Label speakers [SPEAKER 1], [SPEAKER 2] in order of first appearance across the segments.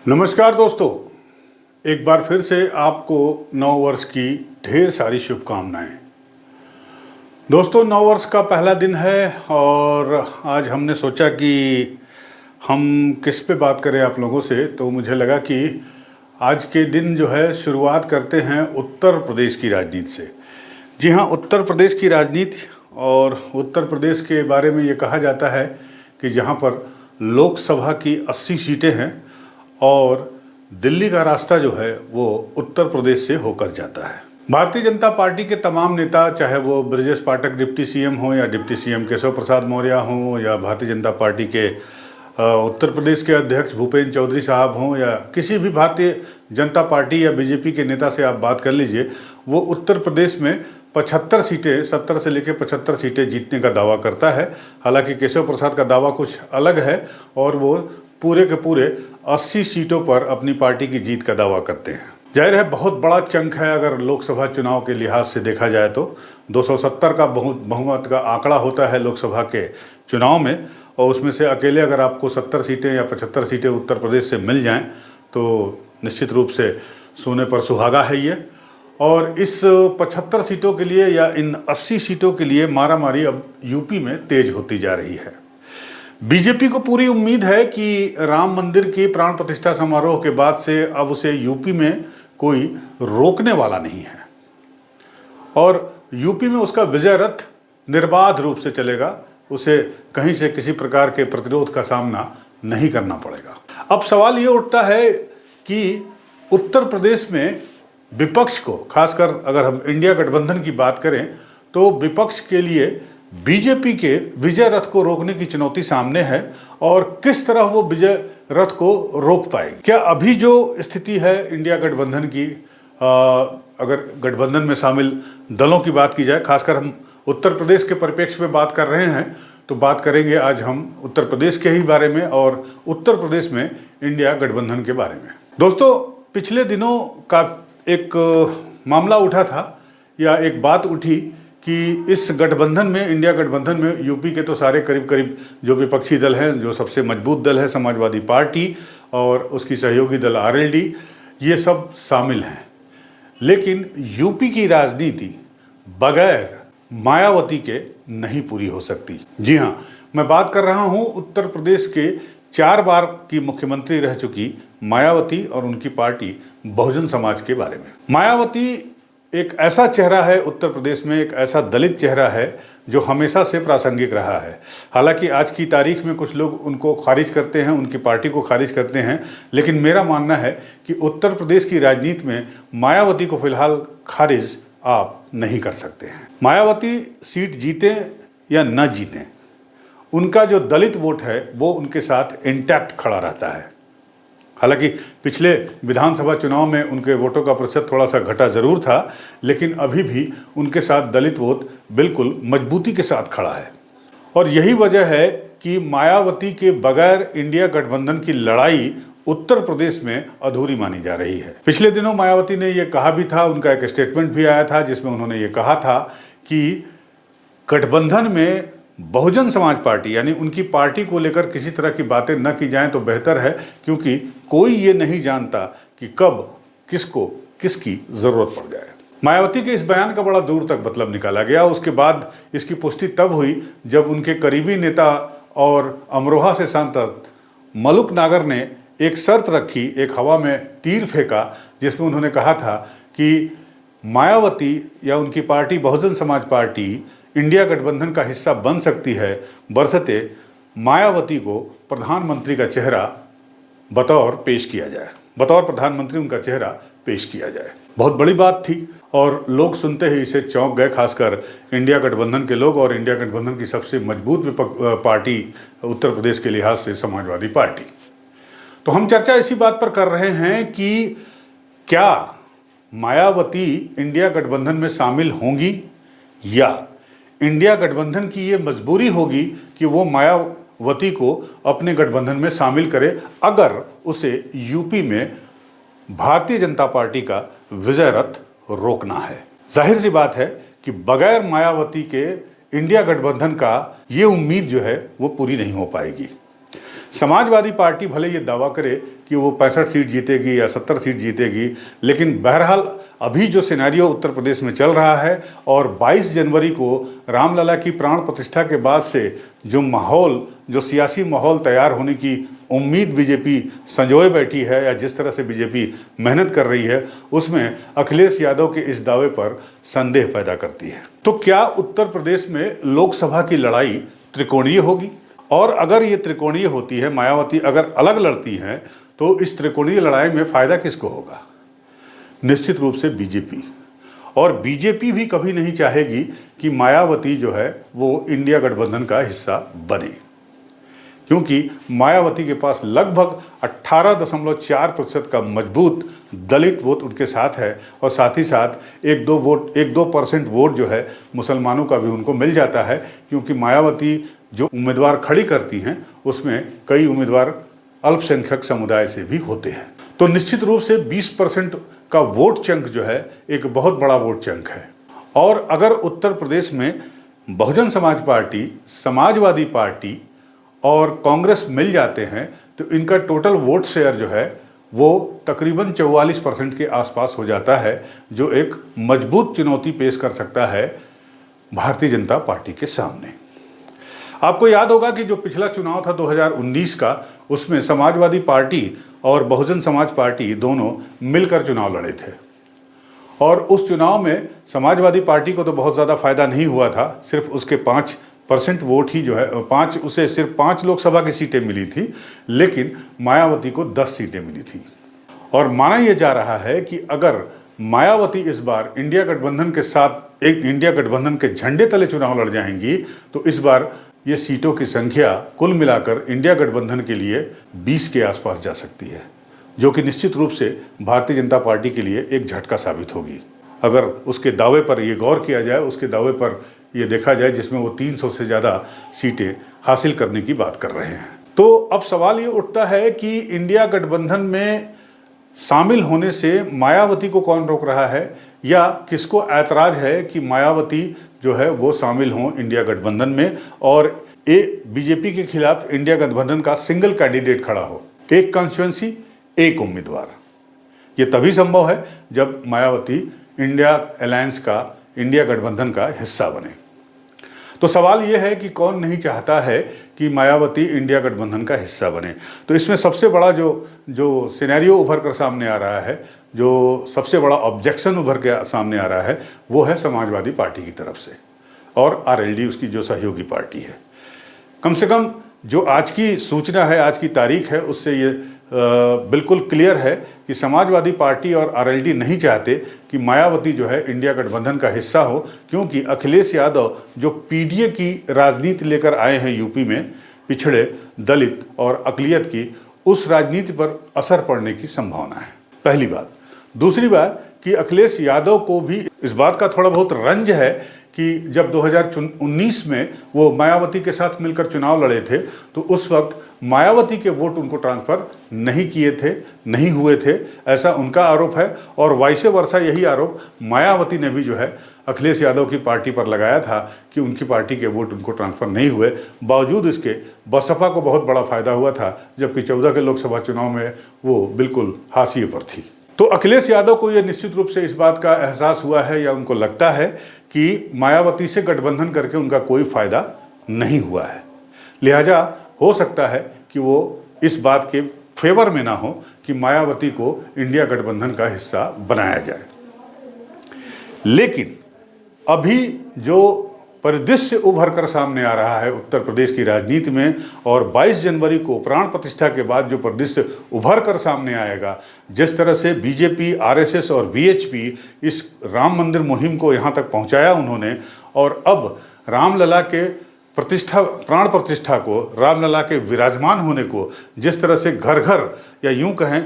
[SPEAKER 1] नमस्कार दोस्तों, एक बार फिर से आपको नव वर्ष की ढेर सारी शुभकामनाएं। दोस्तों, नव वर्ष का पहला दिन है और आज हमने सोचा कि हम किस पे बात करें आप लोगों से। तो मुझे लगा कि आज के दिन जो है शुरुआत करते हैं उत्तर प्रदेश की राजनीति से। जी हाँ, उत्तर प्रदेश की राजनीति। और उत्तर प्रदेश के बारे में ये कहा जाता है कि जहाँ पर लोकसभा की 80 सीटें हैं और दिल्ली का रास्ता जो है वो उत्तर प्रदेश से होकर जाता है। भारतीय जनता पार्टी के तमाम नेता, चाहे वो ब्रजेश पाठक डिप्टी सीएम हो या डिप्टी सीएम केशव प्रसाद मौर्य हो या भारतीय जनता पार्टी के उत्तर प्रदेश के अध्यक्ष भूपेंद्र चौधरी साहब हों या किसी भी भारतीय जनता पार्टी या बीजेपी के नेता से आप बात कर लीजिए, वो उत्तर प्रदेश में 75 सीटें, 70 से लेकर 75 सीटें जीतने का दावा करता है। हालांकि केशव प्रसाद का दावा कुछ अलग है और वो पूरे के पूरे 80 सीटों पर अपनी पार्टी की जीत का दावा करते हैं। जाहिर है बहुत बड़ा चंक है अगर लोकसभा चुनाव के लिहाज से देखा जाए तो। 270 का बहुमत का आंकड़ा होता है लोकसभा के चुनाव में, और उसमें से अकेले अगर आपको 70 सीटें या 75 सीटें उत्तर प्रदेश से मिल जाएं तो निश्चित रूप से सोने पर सुहागा है ये। और इस 75 सीटों के लिए या इन 80 सीटों के लिए मारामारी अब यूपी में तेज होती जा रही है। बीजेपी को पूरी उम्मीद है कि राम मंदिर की प्राण प्रतिष्ठा समारोह के बाद से अब उसे यूपी में कोई रोकने वाला नहीं है और यूपी में उसका विजय रथ निर्बाध रूप से चलेगा। उसे कहीं से किसी प्रकार के प्रतिरोध का सामना नहीं करना पड़ेगा। अब सवाल ये उठता है कि उत्तर प्रदेश में विपक्ष को, खासकर अगर हम इंडिया गठबंधन की बात करें तो विपक्ष के लिए बीजेपी के विजय रथ को रोकने की चुनौती सामने है और किस तरह वो विजय रथ को रोक पाएगी। क्या अभी जो स्थिति है इंडिया गठबंधन की, अगर गठबंधन में शामिल दलों की बात की जाए, खासकर हम उत्तर प्रदेश के परिप्रेक्ष्य में बात कर रहे हैं, तो बात करेंगे आज हम उत्तर प्रदेश के ही बारे में और उत्तर प्रदेश में इंडिया गठबंधन के बारे में। दोस्तों, पिछले दिनों का एक मामला उठा था या एक बात उठी कि इस गठबंधन में, इंडिया गठबंधन में यूपी के तो सारे करीब करीब जो विपक्षी दल हैं, जो सबसे मजबूत दल है समाजवादी पार्टी और उसकी सहयोगी दल आरएलडी, ये सब शामिल हैं। लेकिन यूपी की राजनीति बगैर मायावती के नहीं पूरी हो सकती। जी हाँ, मैं बात कर रहा हूँ उत्तर प्रदेश के 4 बार की मुख्यमंत्री रह चुकी मायावती और उनकी पार्टी बहुजन समाज के बारे में। मायावती एक ऐसा चेहरा है उत्तर प्रदेश में, एक ऐसा दलित चेहरा है जो हमेशा से प्रासंगिक रहा है। हालांकि आज की तारीख में कुछ लोग उनको खारिज करते हैं, उनकी पार्टी को खारिज करते हैं, लेकिन मेरा मानना है कि उत्तर प्रदेश की राजनीति में मायावती को फिलहाल खारिज आप नहीं कर सकते हैं। मायावती सीट जीते या न जीते, उनका जो दलित वोट है वो उनके साथ इंटैक्ट खड़ा रहता है। हालांकि पिछले विधानसभा चुनाव में उनके वोटों का प्रतिशत थोड़ा सा घटा जरूर था, लेकिन अभी भी उनके साथ दलित वोट बिल्कुल मजबूती के साथ खड़ा है। और यही वजह है कि मायावती के बगैर इंडिया गठबंधन की लड़ाई उत्तर प्रदेश में अधूरी मानी जा रही है। पिछले दिनों मायावती ने यह कहा भी था, उनका एक स्टेटमेंट भी आया था जिसमें उन्होंने ये कहा था कि गठबंधन में बहुजन समाज पार्टी यानी उनकी पार्टी को लेकर किसी तरह की बातें न की जाएं तो बेहतर है, क्योंकि कोई ये नहीं जानता कि कब किसको किसकी जरूरत पड़ जाए। मायावती के इस बयान का बड़ा दूर तक मतलब निकाला गया। उसके बाद इसकी पुष्टि तब हुई जब उनके करीबी नेता और अमरोहा से सांसद मलुक नागर ने एक शर्त रखी, एक हवा में तीर फेंका, जिसमें उन्होंने कहा था कि मायावती या उनकी party Bahujan Samaj party India गठबंधन का हिस्सा बन सकती है बरसते मायावती को प्रधानमंत्री का चेहरा बतौर पेश किया जाए, बतौर प्रधानमंत्री उनका चेहरा पेश किया जाए। बहुत बड़ी बात थी और लोग सुनते ही इसे चौंक गए, खासकर इंडिया गठबंधन के लोग और इंडिया गठबंधन की सबसे मजबूत पार्टी उत्तर प्रदेश के लिहाज से समाजवादी पार्टी। तो हम चर्चा इसी बात पर कर रहे हैं कि क्या मायावती इंडिया गठबंधन में शामिल होंगी या इंडिया गठबंधन की ये मजबूरी होगी कि वो मायावती को अपने गठबंधन में शामिल करे अगर उसे यूपी में भारतीय जनता पार्टी का विजय रथ रोकना है। जाहिर सी बात है कि बगैर मायावती के इंडिया गठबंधन का ये उम्मीद जो है वो पूरी नहीं हो पाएगी। समाजवादी पार्टी भले ये दावा करे कि वो 65 सीट जीतेगी या 70 सीट जीतेगी, लेकिन बहरहाल अभी जो सिनेरियो उत्तर प्रदेश में चल रहा है और 22 जनवरी को रामलला की प्राण प्रतिष्ठा के बाद से जो माहौल, जो सियासी माहौल तैयार होने की उम्मीद बीजेपी संजोए बैठी है या जिस तरह से बीजेपी मेहनत कर रही है, उसमें अखिलेश यादव के इस दावे पर संदेह पैदा करती है। तो क्या उत्तर प्रदेश में लोकसभा की लड़ाई त्रिकोणीय होगी? और अगर ये त्रिकोणीय होती है, मायावती अगर अलग लड़ती हैं, तो इस त्रिकोणीय लड़ाई में फायदा किसको होगा? निश्चित रूप से बीजेपी। और बीजेपी भी कभी नहीं चाहेगी कि मायावती जो है वो इंडिया गठबंधन का हिस्सा बने, क्योंकि मायावती के पास लगभग 18.4% का मजबूत दलित वोट उनके साथ है और साथ ही साथ 1-2% वोट जो है मुसलमानों का भी उनको मिल जाता है, क्योंकि मायावती जो उम्मीदवार खड़ी करती हैं उसमें कई उम्मीदवार अल्पसंख्यक समुदाय से भी होते हैं। तो निश्चित रूप से 20% का वोट चंक जो है एक बहुत बड़ा वोट चंक है। और अगर उत्तर प्रदेश में बहुजन समाज पार्टी, समाजवादी पार्टी और कांग्रेस मिल जाते हैं तो इनका टोटल वोट शेयर जो है वो तकरीबन 44% के आसपास हो जाता है, जो एक मजबूत चुनौती पेश कर सकता है भारतीय जनता पार्टी के सामने। आपको याद होगा कि जो पिछला चुनाव था 2019 का, उसमें समाजवादी पार्टी और बहुजन समाज पार्टी दोनों मिलकर चुनाव लड़े थे और उस चुनाव में समाजवादी पार्टी को तो बहुत ज़्यादा फायदा नहीं हुआ था, सिर्फ उसके 5% वोट ही जो है उसे सिर्फ 5 लोकसभा की सीटें मिली थी, लेकिन मायावती को 10 सीटें मिली थी। और माना यह जा रहा है कि अगर मायावती इस बार इंडिया गठबंधन के साथ एक इंडिया गठबंधन के झंडे तले चुनाव लड़ जाएंगी तो इस बार ये सीटों की संख्या कुल मिलाकर इंडिया गठबंधन के लिए 20 के आसपास जा सकती है, जो कि निश्चित रूप से भारतीय जनता पार्टी के लिए एक झटका साबित होगी। अगर उसके दावे पर ये गौर किया जाए, उसके दावे पर ये देखा जाए जिसमें वो 300 से ज़्यादा सीटें हासिल करने की बात कर रहे हैं। तो अब सवाल ये उठता है कि इंडिया गठबंधन में शामिल होने से मायावती को कौन रोक रहा है, या किसको ऐतराज है कि मायावती जो है वो शामिल हों इंडिया गठबंधन में और बीजेपी के खिलाफ इंडिया गठबंधन का सिंगल कैंडिडेट खड़ा हो, एक कॉन्स्टिट्यूएंसी एक उम्मीदवार। ये तभी संभव है जब मायावती इंडिया अलायंस का, इंडिया गठबंधन का हिस्सा बने। तो सवाल ये है कि कौन नहीं चाहता है कि मायावती इंडिया गठबंधन का हिस्सा बने। तो इसमें सबसे बड़ा जो सिनेरियो उभर कर सामने आ रहा है, जो सबसे बड़ा ऑब्जेक्शन उभर के सामने आ रहा है, वो है समाजवादी पार्टी की तरफ से और आरएलडी उसकी जो सहयोगी पार्टी है। कम से कम जो आज की सूचना है, आज की तारीख है, उससे ये बिल्कुल क्लियर है कि समाजवादी पार्टी और आरएलडी नहीं चाहते कि मायावती जो है इंडिया गठबंधन का हिस्सा हो, क्योंकि अखिलेश यादव जो पीडीए की राजनीति लेकर आए हैं यूपी में, पिछड़े, दलित और अकलियत की, उस राजनीति पर असर पड़ने की संभावना है, पहली बात। दूसरी बात कि अखिलेश यादव को भी इस बात का थोड़ा बहुत रंज है कि जब 2019 में वो मायावती के साथ मिलकर चुनाव लड़े थे तो उस वक्त मायावती के वोट उनको ट्रांसफ़र नहीं किए थे, नहीं हुए थे, ऐसा उनका आरोप है। और वाइसे वर्सा यही आरोप मायावती ने भी जो है अखिलेश यादव की पार्टी पर लगाया था कि उनकी पार्टी के वोट उनको ट्रांसफ़र नहीं हुए। बावजूद इसके बसपा को बहुत बड़ा फायदा हुआ था, जबकि 14 के लोकसभा चुनाव में वो बिल्कुल हाशिए पर थी। तो अखिलेश यादव को यह निश्चित रूप से इस बात का एहसास हुआ है या उनको लगता है कि मायावती से गठबंधन करके उनका कोई फायदा नहीं हुआ है, लिहाजा हो सकता है कि वो इस बात के फेवर में ना हो कि मायावती को इंडिया गठबंधन का हिस्सा बनाया जाए। लेकिन अभी जो परिदृश्य उभर कर सामने आ रहा है उत्तर प्रदेश की राजनीति में, और 22 जनवरी को प्राण प्रतिष्ठा के बाद जो परिदृश्य उभर कर सामने आएगा, जिस तरह से बीजेपी, आरएसएस और वीएचपी इस राम मंदिर मुहिम को यहाँ तक पहुँचाया उन्होंने, और अब रामलला के प्राण प्रतिष्ठा को, रामलला के विराजमान होने को जिस तरह से घर घर या यूं कहें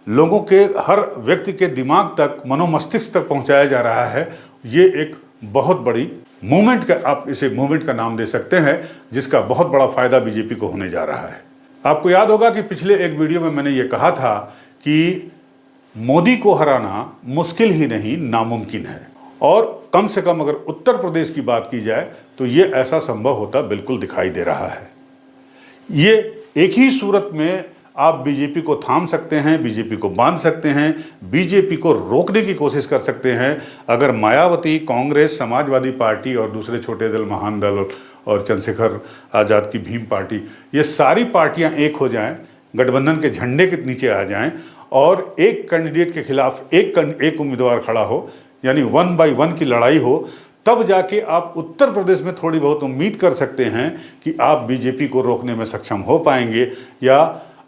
[SPEAKER 1] लोगों के हर व्यक्ति के दिमाग तक, मनोमस्तिष्क तक पहुंचाया जा रहा है, ये एक बहुत बड़ी मूवमेंट का, आप इसे मूवमेंट का नाम दे सकते हैं, जिसका बहुत बड़ा फायदा बीजेपी को होने जा रहा है। आपको याद होगा कि पिछले एक वीडियो में मैंने ये कहा था कि मोदी को हराना मुश्किल ही नहीं नामुमकिन है, और कम से कम अगर उत्तर प्रदेश की बात की जाए तो ये ऐसा संभव होता बिल्कुल दिखाई दे रहा है। ये एक ही सूरत में आप बीजेपी को थाम सकते हैं, बीजेपी को बांध सकते हैं, बीजेपी को रोकने की कोशिश कर सकते हैं अगर मायावती, कांग्रेस, समाजवादी पार्टी और दूसरे छोटे दल, महान दल और चंद्रशेखर आज़ाद की भीम पार्टी, ये सारी पार्टियां एक हो जाएं, गठबंधन के झंडे के नीचे आ जाएं और एक कैंडिडेट के खिलाफ एक उम्मीदवार खड़ा हो, यानी 1 by 1 की लड़ाई हो, तब जाके आप उत्तर प्रदेश में थोड़ी बहुत उम्मीद कर सकते हैं कि आप बीजेपी को रोकने में सक्षम हो पाएंगे या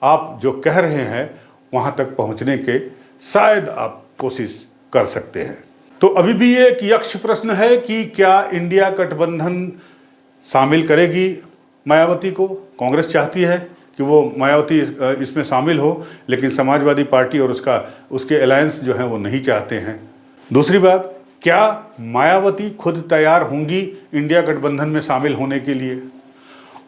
[SPEAKER 1] आप जो कह रहे हैं वहां तक पहुंचने के शायद आप कोशिश कर सकते हैं। तो अभी भी ये एक यक्ष प्रश्न है कि क्या इंडिया गठबंधन शामिल करेगी मायावती को। कांग्रेस चाहती है कि वो मायावती इसमें शामिल हो, लेकिन समाजवादी पार्टी और उसके अलायंस जो है वो नहीं चाहते हैं। दूसरी बात, क्या मायावती खुद तैयार होंगी इंडिया गठबंधन में शामिल होने के लिए,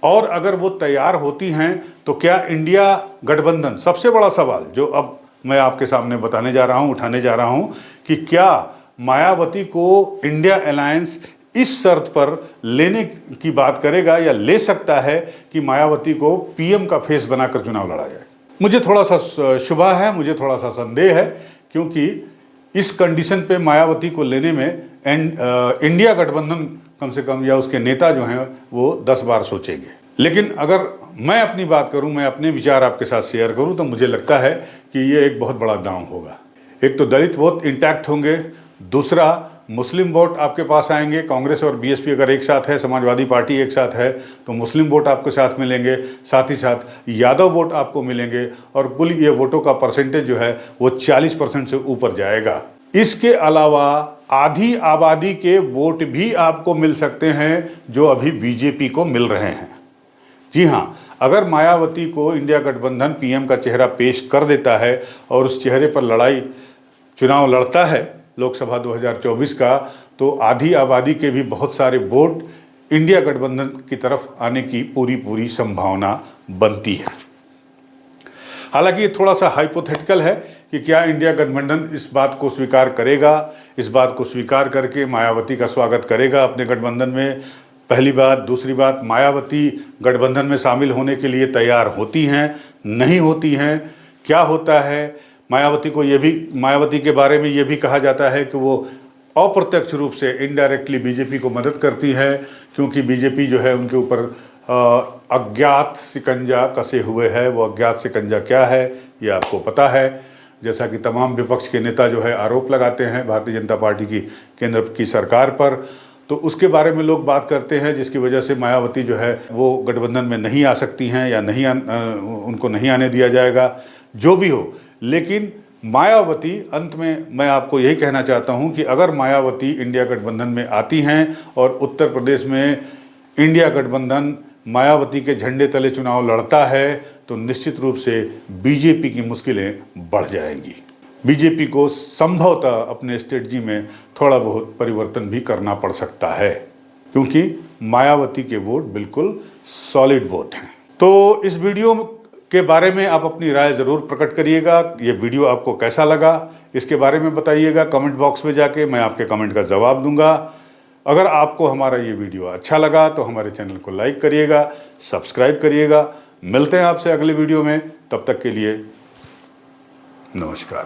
[SPEAKER 1] और अगर वो तैयार होती हैं तो क्या इंडिया गठबंधन, सबसे बड़ा सवाल जो अब मैं आपके सामने बताने जा रहा हूं, उठाने जा रहा हूं कि क्या मायावती को इंडिया अलायंस इस शर्त पर लेने की बात करेगा या ले सकता है कि मायावती को पीएम का फेस बनाकर चुनाव लड़ा जाए। मुझे थोड़ा सा शुबा है, मुझे थोड़ा सा संदेह है, क्योंकि इस कंडीशन पे मायावती को लेने में इंडिया गठबंधन कम से कम या उसके नेता जो हैं वो 10 बार सोचेंगे। लेकिन अगर मैं अपनी बात करूं, मैं अपने विचार आपके साथ शेयर करूं, तो मुझे लगता है कि ये एक बहुत बड़ा दांव होगा। एक तो दलित वोट इंटैक्ट होंगे, दूसरा मुस्लिम वोट आपके पास आएंगे। कांग्रेस और बीएसपी अगर एक साथ है, समाजवादी पार्टी एक साथ है, तो मुस्लिम वोट आपको साथ मिलेंगे, साथ ही साथ यादव वोट आपको मिलेंगे और कुल ये वोटों का परसेंटेज जो है वो 40% से ऊपर जाएगा। इसके अलावा आधी आबादी के वोट भी आपको मिल सकते हैं जो अभी बीजेपी को मिल रहे हैं। जी हाँ, अगर मायावती को इंडिया गठबंधन पीएम का चेहरा पेश कर देता है और उस चेहरे पर चुनाव लड़ता है लोकसभा 2024 का, तो आधी आबादी के भी बहुत सारे वोट इंडिया गठबंधन की तरफ आने की पूरी संभावना बनती है। हालांकि ये थोड़ा सा हाइपोथेटिकल है कि क्या इंडिया गठबंधन इस बात को स्वीकार करेगा, इस बात को स्वीकार करके मायावती का स्वागत करेगा अपने गठबंधन में, पहली बात। दूसरी बात, मायावती गठबंधन में शामिल होने के लिए तैयार होती हैं, नहीं होती हैं, क्या होता है। मायावती के बारे में ये भी कहा जाता है कि वो अप्रत्यक्ष रूप से इनडायरेक्टली बीजेपी को मदद करती है, क्योंकि बीजेपी जो है उनके ऊपर अज्ञात शिकंजा कसे हुए है। वो अज्ञात शिकंजा क्या है ये आपको पता है। जैसा कि तमाम विपक्ष के नेता जो है आरोप लगाते हैं भारतीय जनता पार्टी की केंद्र की सरकार पर, तो उसके बारे में लोग बात करते हैं, जिसकी वजह से मायावती जो है वो गठबंधन में नहीं आ सकती हैं या उनको नहीं आने दिया जाएगा। जो भी हो, लेकिन मायावती, अंत में मैं आपको यही कहना चाहता हूं कि अगर मायावती इंडिया गठबंधन में आती हैं और उत्तर प्रदेश में इंडिया गठबंधन मायावती के झंडे तले चुनाव लड़ता है, तो निश्चित रूप से बीजेपी की मुश्किलें बढ़ जाएंगी। बीजेपी को संभवतः अपने स्ट्रेटजी में थोड़ा बहुत परिवर्तन भी करना पड़ सकता है, क्योंकि मायावती के वोट बिल्कुल सॉलिड वोट हैं। तो इस वीडियो के बारे में आप अपनी राय ज़रूर प्रकट करिएगा। ये वीडियो आपको कैसा लगा इसके बारे में बताइएगा कमेंट बॉक्स में जाके, मैं आपके कमेंट का जवाब दूंगा। अगर आपको हमारा ये वीडियो अच्छा लगा तो हमारे चैनल को लाइक करिएगा, सब्सक्राइब करिएगा। मिलते हैं आपसे अगले वीडियो में, तब तक के लिए नमस्कार।